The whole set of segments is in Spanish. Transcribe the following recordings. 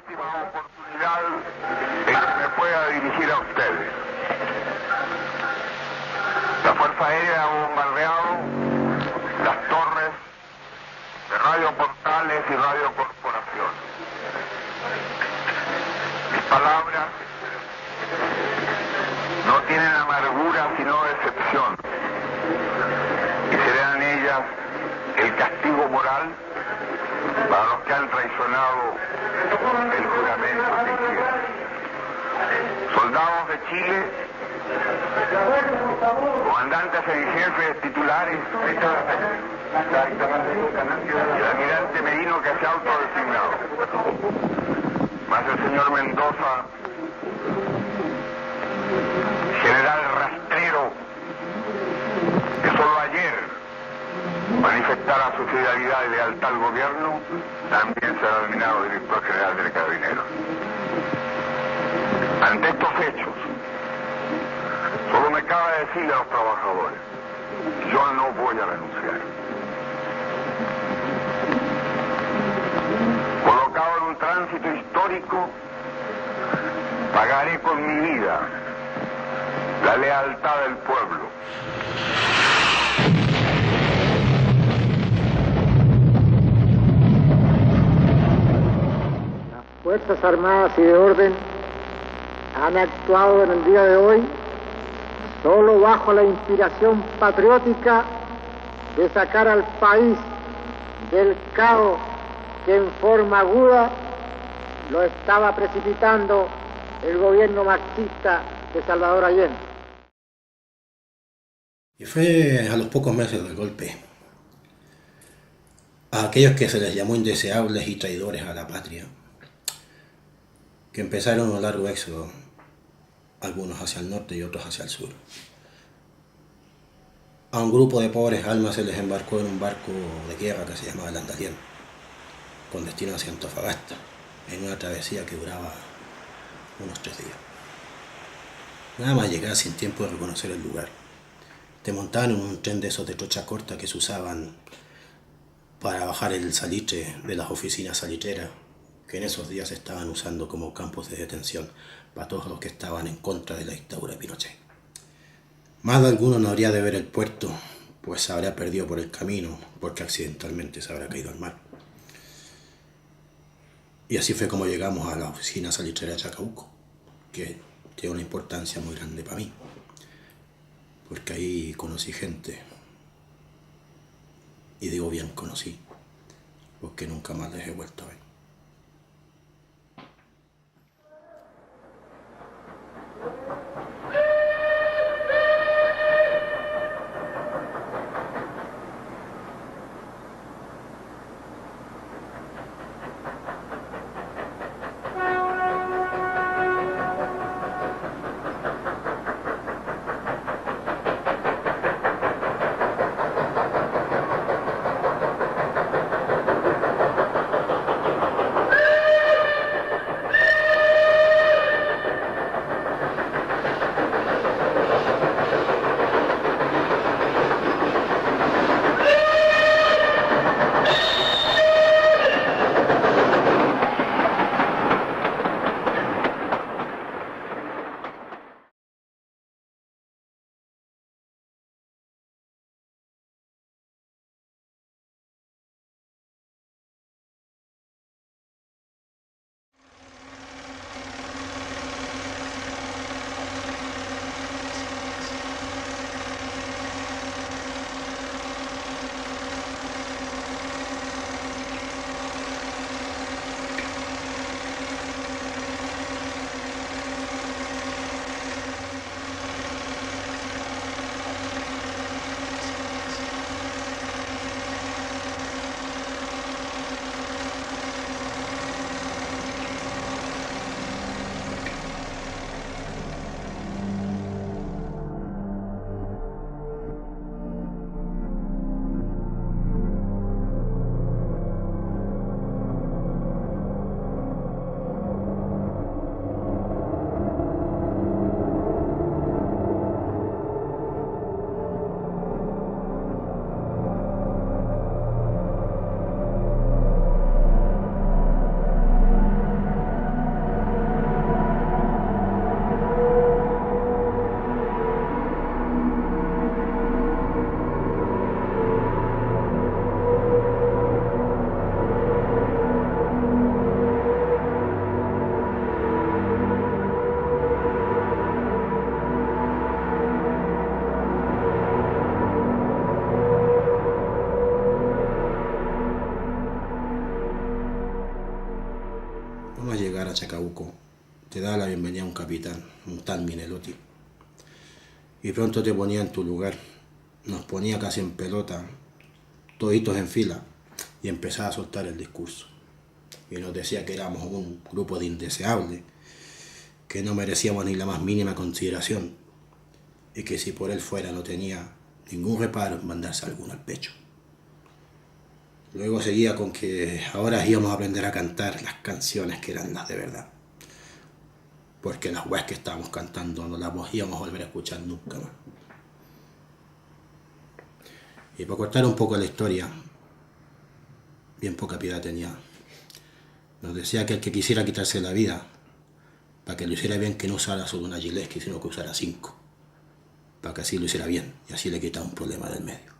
última oportunidad en que me pueda dirigir a ustedes. La Fuerza Aérea ha bombardeado las torres de Radio Portales y Radio Corporación. Mis palabras no tienen amargura sino decepción, y serán ellas el castigo moral para los que han traicionado el juramento que hicieron. Soldados de Chile, comandantes en jefes titulares, y el almirante Merino que se ha autodesignado, más el señor Mendoza, general rastrero, que solo ayer manifestara su fidelidad y lealtad al gobierno, también será nominado director general del Carabineros. Ante estos hechos, solo me cabe decirle a los trabajadores, yo no voy a renunciar. Colocado en un tránsito histórico, pagaré con mi vida la lealtad del pueblo. Las Fuerzas Armadas y de Orden han actuado en el día de hoy solo bajo la inspiración patriótica de sacar al país del caos que en forma aguda lo estaba precipitando el gobierno marxista de Salvador Allende. Y fue a los pocos meses del golpe a aquellos que se les llamó indeseables y traidores a la patria, que empezaron un largo éxodo, algunos hacia el norte y otros hacia el sur. A un grupo de pobres almas se les embarcó en un barco de guerra que se llamaba el Andalién, con destino hacia Antofagasta, en una travesía que duraba unos 3 días. Nada más llegar sin tiempo de reconocer el lugar. Te montaban en un tren de esos de trocha corta que se usaban para bajar el salitre de las oficinas salitreras, que en esos días se estaban usando como campos de detención para todos los que estaban en contra de la dictadura de Pinochet. Más de alguno no habría de ver el puerto, pues se habría perdido por el camino, porque accidentalmente se habrá caído al mar. Y así fue como llegamos a la oficina salitrera de Chacabuco, que tiene una importancia muy grande para mí, porque ahí conocí gente, y digo bien conocí, porque nunca más les he vuelto a ver. Vamos a llegar a Chacabuco. Te da la bienvenida un capitán, un tal Minelotti. Y pronto te ponía en tu lugar. Nos ponía casi en pelota, toditos en fila, y empezaba a soltar el discurso. Y nos decía que éramos un grupo de indeseables, que no merecíamos ni la más mínima consideración, y que si por él fuera no tenía ningún reparo en mandarse alguno al pecho. Luego seguía con que ahora íbamos a aprender a cantar las canciones que eran las de verdad, porque las weas que estábamos cantando no las íbamos a volver a escuchar nunca más. Y para cortar un poco la historia, bien poca piedad tenía. Nos decía que el que quisiera quitarse la vida, para que lo hiciera bien, que no usara solo una Gillespie, sino que usara 5, para que así lo hiciera bien, y así le quitaba un problema del medio.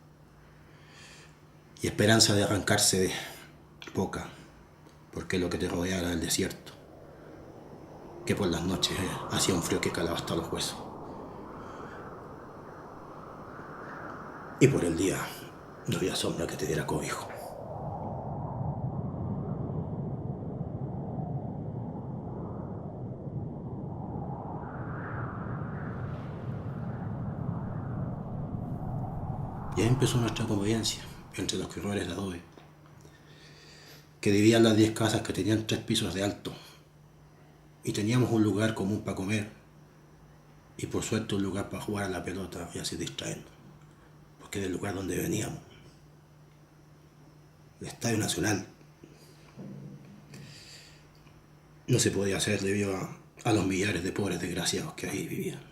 Y esperanza de arrancarse de poca, porque lo que te rodeaba era el desierto, que por las noches hacía un frío que calaba hasta los huesos. Y por el día no había sombra que te diera cobijo. Y ahí empezó nuestra convivencia entre los corredores de adobe, que dividían las 10 casas que tenían 3 pisos de alto, y teníamos un lugar común para comer, y por suerte un lugar para jugar a la pelota y así distraernos, porque era el lugar donde veníamos, el Estadio Nacional. No se podía hacer debido a los millares de pobres desgraciados que ahí vivían.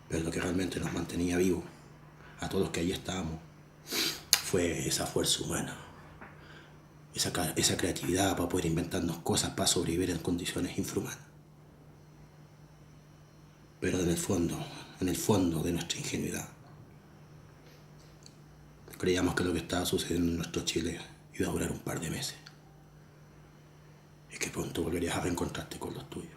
Pero lo que realmente nos mantenía vivos, a todos los que allí estábamos, fue esa fuerza humana, esa creatividad para poder inventarnos cosas para sobrevivir en condiciones infrahumanas. Pero en el fondo de nuestra ingenuidad, creíamos que lo que estaba sucediendo en nuestro Chile iba a durar un par de meses, y que pronto volverías a reencontrarte con los tuyos.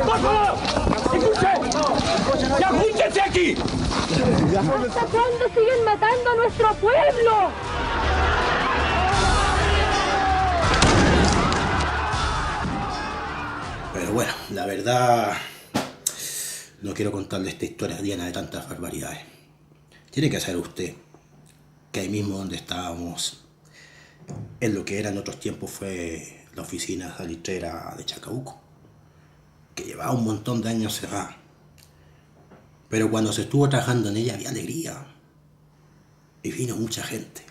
¡Por favor! ¡Escuchen! ¡Ya júntense aquí! ¿Hasta cuándo siguen matando a nuestro pueblo? Pero bueno, la verdad, no quiero contarle esta historia llena de tantas barbaridades. Tiene que saber usted que ahí mismo donde estábamos, en lo que era en otros tiempos fue la oficina salitrera de Chacabuco, que llevaba un montón de años cerrada. Pero cuando se estuvo trabajando en ella había alegría. Y vino mucha gente,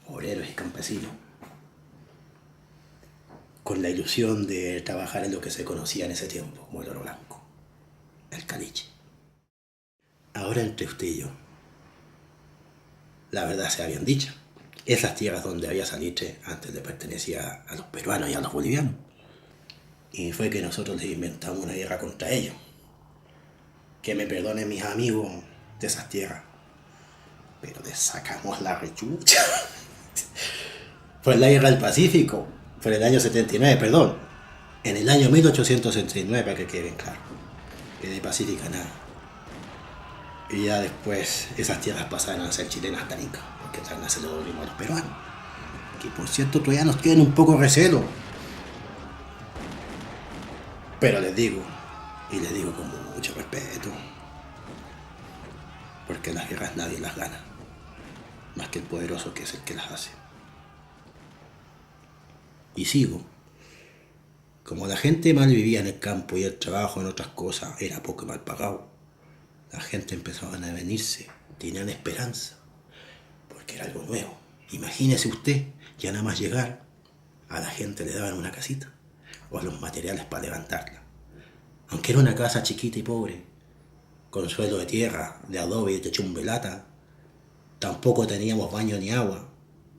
obreros y campesinos, con la ilusión de trabajar en lo que se conocía en ese tiempo como el oro blanco, el caliche. Ahora entre usted y yo, la verdad sea bien dicha, esas tierras donde había salitre antes le pertenecía a los peruanos y a los bolivianos. Y fue que nosotros les inventamos una guerra contra ellos. Que me perdonen mis amigos de esas tierras, pero les sacamos la rechucha. Fue en la guerra del Pacífico, fue en el año 79, perdón. En el año 1879, para que quede bien claro. Que de Pacífica nada. Y ya después esas tierras pasaron a ser chilenas tanicas, porque también se lo volvimos a los peruanos. Que por cierto todavía nos tienen un poco recelo. Pero les digo, y les digo con mucho respeto, porque las guerras nadie las gana, más que el poderoso, que es el que las hace. Y sigo, como la gente mal vivía en el campo y el trabajo en otras cosas era poco mal pagado, la gente empezaba a venirse, tenían esperanza, porque era algo nuevo. Imagínese usted, ya nada más llegar, a la gente le daban una casita, o los materiales para levantarla. Aunque era una casa chiquita y pobre, con suelo de tierra, de adobe y techumbre de lata, tampoco teníamos baño ni agua,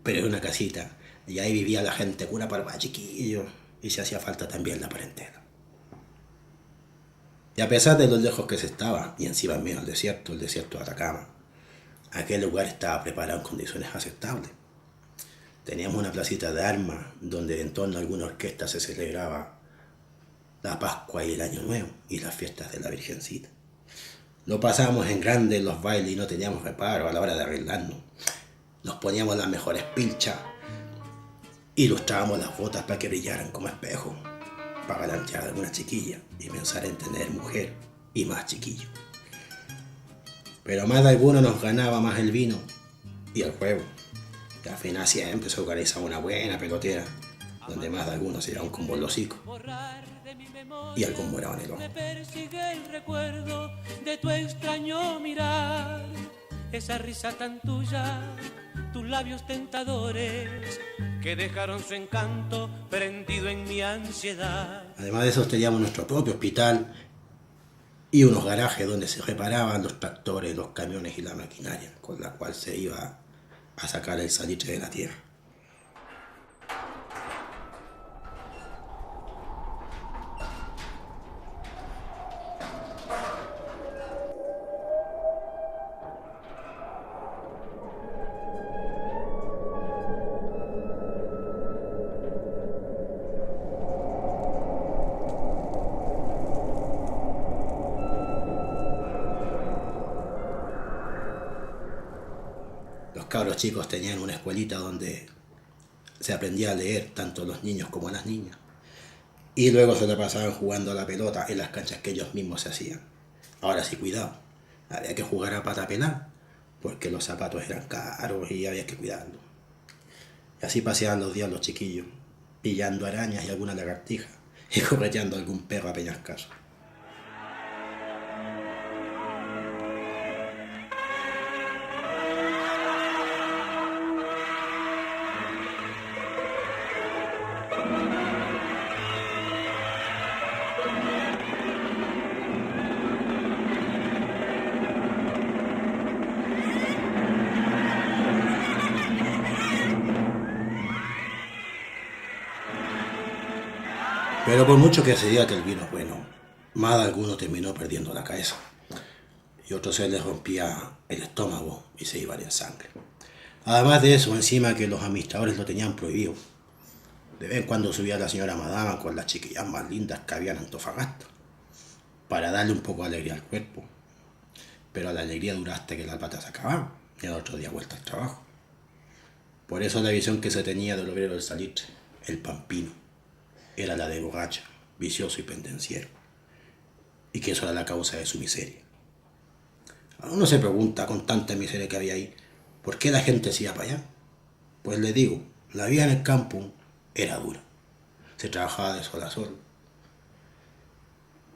pero era una casita Y ahí vivía la gente cura para más chiquillos, y se hacía falta también la parentela. Y a pesar de lo lejos que se estaba, y encima mío el desierto de Atacama, aquel lugar estaba preparado en condiciones aceptables. Teníamos una placita de armas donde en torno a alguna orquesta se celebraba la Pascua y el Año Nuevo y las fiestas de la Virgencita. Lo pasábamos en grande en los bailes y no teníamos reparo a la hora de arreglarnos. Nos poníamos las mejores pilchas, ilustrábamos las botas para que brillaran como espejos, para galantear a alguna chiquilla y pensar en tener mujer y más chiquillos. Pero más de alguno nos ganaba más el vino y el juego. Que al final siempre se organizaba una buena pelotera, donde más de algunos se llevaban con los hocicos y algún morado en el ojo. Me persigue el recuerdo de tu extraño mirar, esa risa tan tuya, tus labios tentadores que dejaron su encanto prendido en mi ansiedad. Además de eso teníamos nuestro propio hospital y unos garajes donde se reparaban los tractores, los camiones y la maquinaria con la cual se iba a sacar el salitre de la tierra. Los cabros chicos tenían una escuelita donde se aprendía a leer tanto los niños como las niñas. Y luego se la pasaban jugando a la pelota en las canchas que ellos mismos se hacían. Ahora sí, cuidado, había que jugar a pata pelada, porque los zapatos eran caros y había que cuidarlos. Y así paseaban los días los chiquillos, pillando arañas y alguna lagartija, y correteando algún perro a peñascazo. Pero por mucho que se diga que el vino es bueno, más de alguno terminó perdiendo la cabeza. Y otros se les rompía el estómago y se iban en sangre. Además de eso, encima que los administradores lo tenían prohibido. De vez en cuando subía la señora Madama con las chiquillas más lindas que había en Antofagasta, para darle un poco de alegría al cuerpo. Pero la alegría dura hasta que las patas se acababan y al otro día vuelta al trabajo. Por eso la visión que se tenía del obrero del salitre, el pampino, era la de borracha, vicioso y pendenciero, y que eso era la causa de su miseria. Uno se pregunta, con tanta miseria que había ahí, ¿por qué la gente se iba para allá? Pues le digo, la vida en el campo era dura, se trabajaba de sol a sol,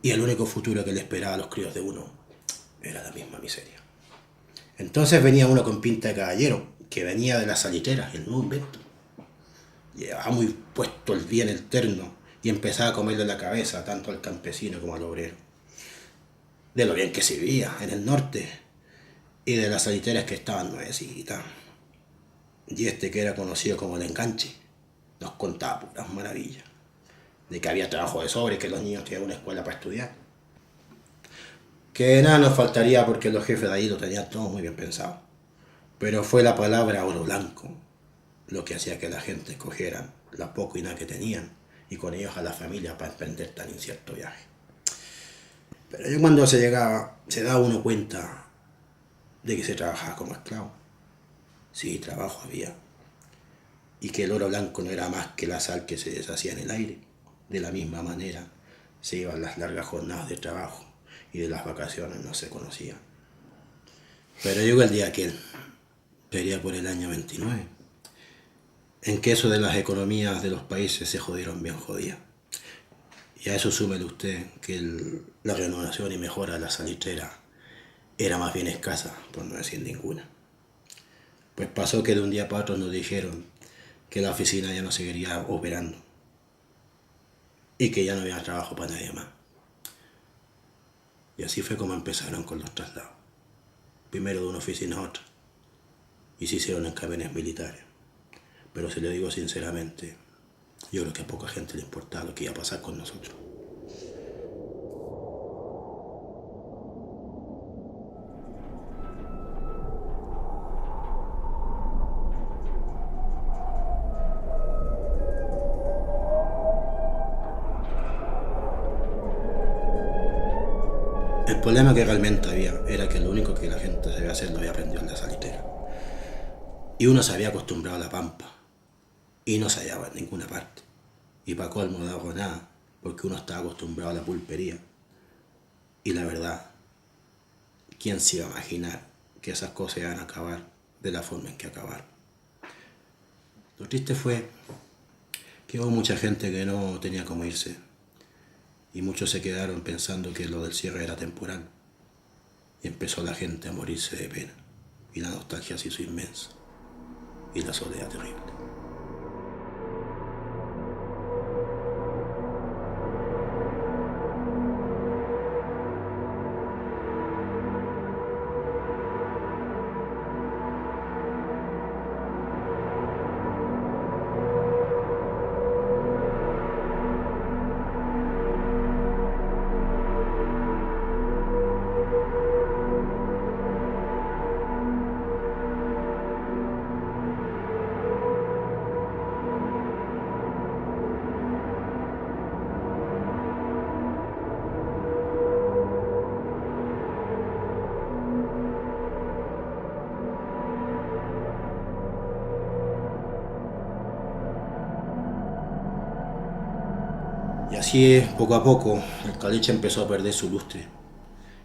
y el único futuro que le esperaba a los críos de uno era la misma miseria. Entonces venía uno con pinta de caballero, que venía de las salitreras, el nuevo invento. Llevaba muy puesto el bien el terno y empezaba a comerle la cabeza tanto al campesino como al obrero. De lo bien que se vivía en el norte y de las saliteras que estaban nuevecitas. Y este que era conocido como el enganche nos contaba puras maravillas. De que había trabajo de sobre, que los niños tenían una escuela para estudiar. Que nada nos faltaría porque los jefes de ahí lo tenían todo muy bien pensado. Pero fue la palabra oro blanco lo que hacía que la gente escogiera la poco y nada que tenían y con ellos a la familia para emprender tan incierto viaje. Pero yo cuando se daba uno cuenta de que se trabajaba como esclavo. Sí, trabajo había. Y que el oro blanco no era más que la sal que se deshacía en el aire. De la misma manera se iban las largas jornadas de trabajo y de las vacaciones no se conocían. Pero llegó el día aquel, sería por el año 29, en que eso de las economías de los países se jodieron bien jodidas. Y a eso súmele usted que la renovación y mejora de la salitrera era más bien escasa, por no decir ninguna. Pues pasó que de un día para otro nos dijeron que la oficina ya no seguiría operando y que ya no había trabajo para nadie más. Y así fue como empezaron con los traslados. Primero de una oficina a otra y se hicieron en camiones militares. Pero si le digo sinceramente, yo creo que a poca gente le importaba lo que iba a pasar con nosotros. El problema que realmente había era que lo único que la gente sabía hacer lo había aprendido en la salitera. Y uno se había acostumbrado a la pampa y no se hallaba en ninguna parte. Y para colmo no daba nada, porque uno estaba acostumbrado a la pulpería. Y la verdad, ¿quién se iba a imaginar que esas cosas iban a acabar de la forma en que acabaron? Lo triste fue que hubo mucha gente que no tenía cómo irse. Y muchos se quedaron pensando que lo del cierre era temporal. Y empezó la gente a morirse de pena. Y la nostalgia se hizo inmensa. Y la soledad terrible. Y así, poco a poco, el caliche empezó a perder su lustre.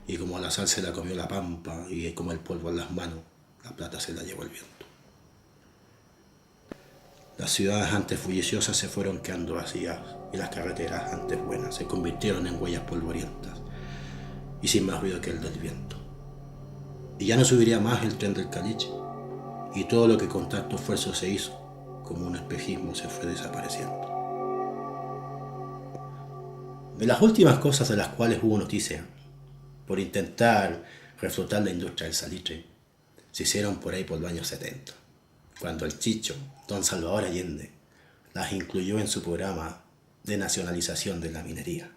Y como a la sal se la comió la pampa y como el polvo en las manos, la plata se la llevó el viento. Las ciudades antes bulliciosas se fueron quedando vacías y las carreteras antes buenas se convirtieron en huellas polvorientas y sin más ruido que el del viento. Y ya no subiría más el tren del caliche y todo lo que con tanto esfuerzo se hizo, como un espejismo, se fue desapareciendo. De las últimas cosas de las cuales hubo noticia, por intentar reflotar la industria del salitre, se hicieron por ahí por los años 70, cuando el Chicho, don Salvador Allende, las incluyó en su programa de nacionalización de la minería.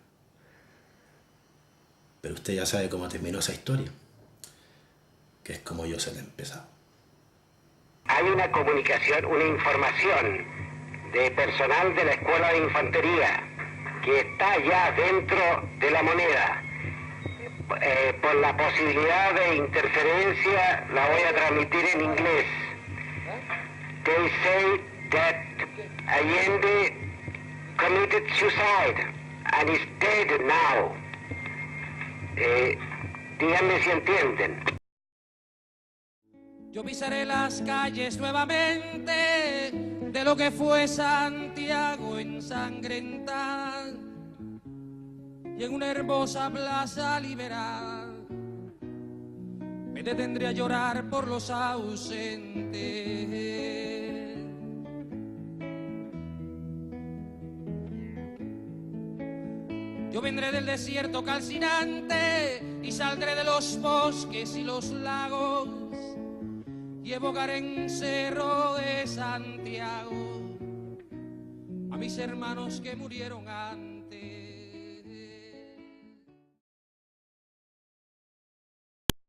Pero usted ya sabe cómo terminó esa historia, que es como yo se la he empezado. Hay una comunicación, una información de personal de la Escuela de Infantería que está ya dentro de la moneda. Por la posibilidad de interferencia la voy a transmitir en inglés. They say that Allende committed suicide and is dead now. Díganme si entienden. Yo pisaré las calles nuevamente de lo que fue Santiago ensangrentada y en una hermosa plaza liberal me detendré a llorar por los ausentes. Yo vendré del desierto calcinante y saldré de los bosques y los lagos y evocaré en Cerro de Santiago a mis hermanos que murieron antes.